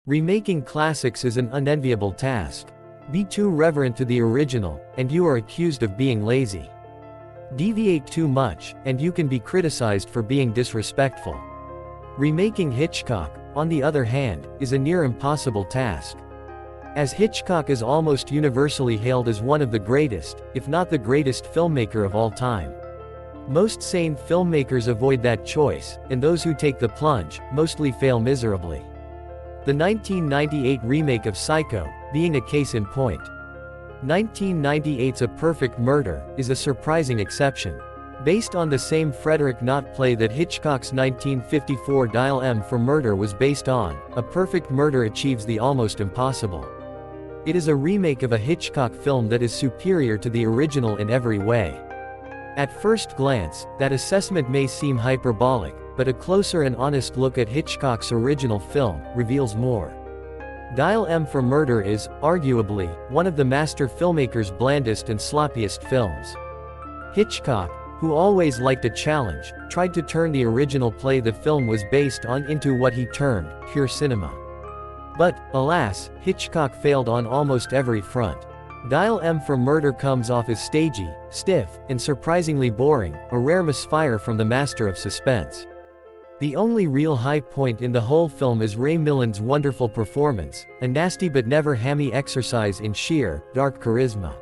Remaking classics is an unenviable task. Be too reverent to the original, and you are accused of being lazy. Deviate too much, and you can be criticized for being disrespectful. Remaking Hitchcock, on the other hand, is a near impossible task. As Hitchcock is almost universally hailed as one of the greatest, if not the greatest filmmaker of all time. Most sane filmmakers avoid that choice, and those who take the plunge, mostly fail miserably. The 1998 remake of Psycho, being a case in point. 1998's A Perfect Murder, is a surprising exception. Based on the same Frederick Knott play that Hitchcock's 1954 Dial M for Murder was based on, A Perfect Murder achieves the almost impossible. It is a remake of a Hitchcock film that is superior to the original in every way. At first glance, that assessment may seem hyperbolic, but a closer and honest look at Hitchcock's original film reveals more. Dial M for Murder is, arguably, one of the master filmmaker's blandest and sloppiest films. Hitchcock, who always liked a challenge, tried to turn the original play the film was based on into what he termed pure cinema. But, alas, Hitchcock failed on almost every front. Dial M for Murder comes off as stagey, stiff, and surprisingly boring, a rare misfire from the master of suspense. The only real high point in the whole film is Ray Milland's wonderful performance, a nasty but never hammy exercise in sheer, dark charisma.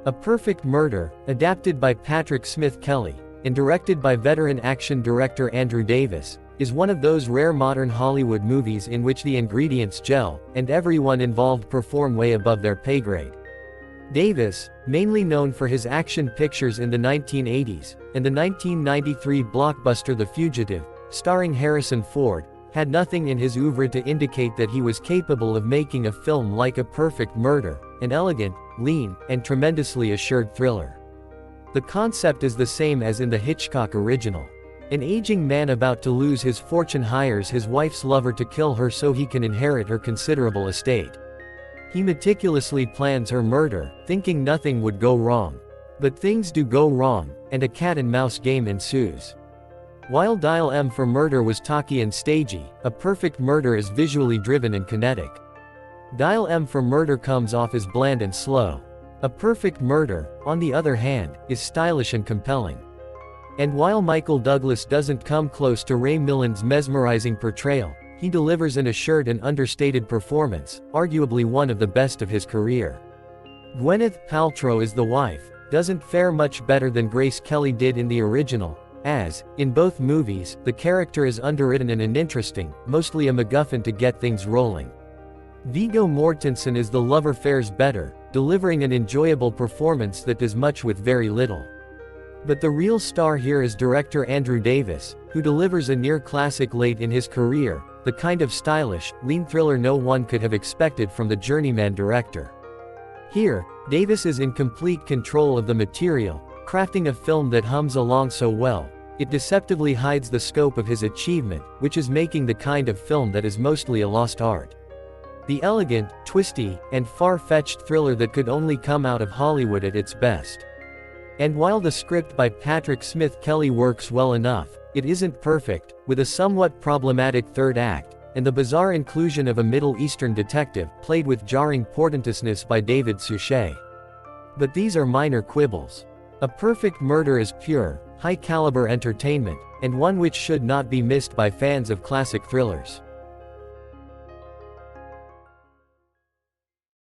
A Perfect Murder, adapted by Patrick Smith Kelly, and directed by veteran action director Andrew Davis, is one of those rare modern Hollywood movies in which the ingredients gel, and everyone involved perform way above their pay grade. Davis, mainly known for his action pictures in the 1980s, and the 1993 blockbuster The Fugitive, starring Harrison Ford, had nothing in his oeuvre to indicate that he was capable of making a film like A Perfect Murder, an elegant, lean, and tremendously assured thriller. The concept is the same as in the Hitchcock original. An aging man about to lose his fortune hires his wife's lover to kill her so he can inherit her considerable estate. He meticulously plans her murder, thinking nothing would go wrong. But things do go wrong, and a cat-and-mouse game ensues. While Dial M for Murder was talky and stagey, A Perfect Murder is visually driven and kinetic. Dial M for Murder comes off as bland and slow. A Perfect Murder, on the other hand, is stylish and compelling. And while Michael Douglas doesn't come close to Ray Milland's mesmerizing portrayal, he delivers an assured and understated performance, arguably one of the best of his career. Gwyneth Paltrow as the wife doesn't fare much better than Grace Kelly did in the original, as, in both movies, the character is underwritten and uninteresting, mostly a MacGuffin to get things rolling. Viggo Mortensen as the lover fares better, delivering an enjoyable performance that does much with very little. But the real star here is director Andrew Davis, who delivers a near-classic late in his career, the kind of stylish, lean thriller no one could have expected from the journeyman director. Here, Davis is in complete control of the material, crafting a film that hums along so well, it deceptively hides the scope of his achievement, which is making the kind of film that is mostly a lost art. The elegant, twisty, and far-fetched thriller that could only come out of Hollywood at its best. And while the script by Patrick Smith Kelly works well enough, it isn't perfect, with a somewhat problematic third act, and the bizarre inclusion of a Middle Eastern detective, played with jarring portentousness by David Suchet. But these are minor quibbles. A Perfect Murder is pure, high-caliber entertainment, and one which should not be missed by fans of classic thrillers.